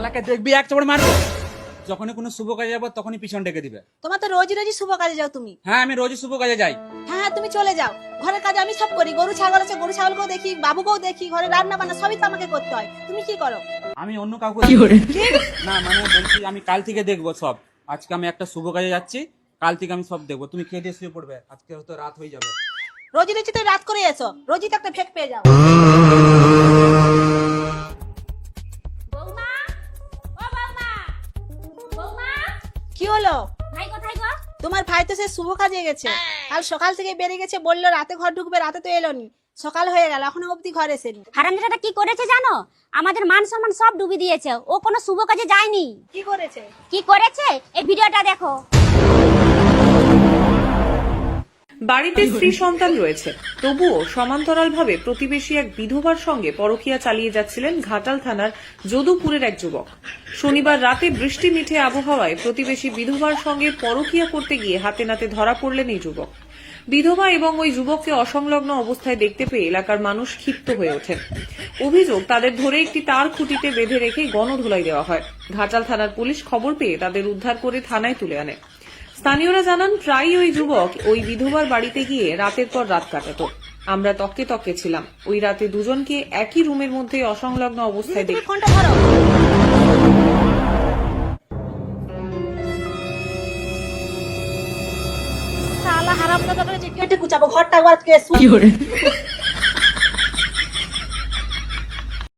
শালাকে দেখবি এক চড় মারবো। যখনই কোনো শুভ কাজে যাবো তখনই পিছন ডেকে দিবে। তোমার তো রোজই রোজই শুভ কাজে যাও তুমি। হ্যাঁ আমি রোজই শুভ কাজে যাই। হ্যাঁ তুমি চলে যাও, ঘরের কাজ আমি সব করি। গরু ছাগল আছে, গরু ছাগলকেও দেখি, বাবুকেও দেখি, ঘরে রান্না বান্না সবই তো আমাকে করতে হয়। তুমি কি করো? আমি অন্য কাউকে না মানে বলছি আমি কাল থেকে দেখবো সব। আজকে আমি একটা শুভ কাজে যাচ্ছি, কাল থেকে আমি সব দেখবো। তুমি খেয়ে দিয়ে শুয়ে পড়বে, আজকে হয়তো রাত হয়ে যাবে। রোজই রোজই তুই রাত করে এসো, রোজই তো একটা ফেক পেয়ে যাও। বৌমা, ও বৌমা, বৌমা, কি হলো? ভাই কোথায় গো? তোমার ভাই তো সে শুভ কাজে গেছে, কাল সকাল থেকে বেরিয়ে গেছে, বললো রাতে ঘর ঢুকবে, রাতে তো এলোনি। সকাল হয়ে গেল, এখনো অবধি ঘর এসেনি। হারামজাদাটা কি করেছে জানো? আমাদের মান সম্মান সব ডুবি দিয়েছে। ও কোনো শুভ কাজে যায়নি। কি করেছে? কি করেছে এই ভিডিওটা দেখো। বাড়িতে স্ত্রী সন্তান রয়েছে, তবুও সমান্তরালভাবে প্রতিবেশী এক বিধবার সঙ্গে পরকীয়া চালিয়ে যাচ্ছিলেন ঘাটাল থানার যদুপুরের এক যুবক। শনিবার রাতে বৃষ্টি মিঠে আবহাওয়ায় প্রতিবেশী বিধবার সঙ্গে পরকীয়া করতে গিয়ে হাতে নাতে ধরা পড়লেন এই যুবক। বিধবা এবং ওই যুবককে অসংলগ্ন অবস্থায় দেখতে পেয়ে এলাকার মানুষ ক্ষিপ্ত হয়ে ওঠেন। অভিযোগ, তাদের ধরে একটি তার খুঁটিতে বেঁধে রেখে গণধোলাই দেওয়া হয়। ঘাটাল থানার পুলিশ খবর পেয়ে তাদের উদ্ধার করে থানায় তুলে আনে। স্থানীয়রা জানান, প্রায়ই ওই যুবক ওই বিধবার বাড়িতে গিয়ে রাতের পর রাত কাটাতো। আমরা তককে তককে ছিলাম। ওই রাতে দুজনকে একই রুমের মধ্যে অসংলগ্ন অবস্থায় তুমি দেখি। ফোনটা ধরো। শালা হারামজাদা করে যে কেটে কুচাবো, ঘরটা একবার কে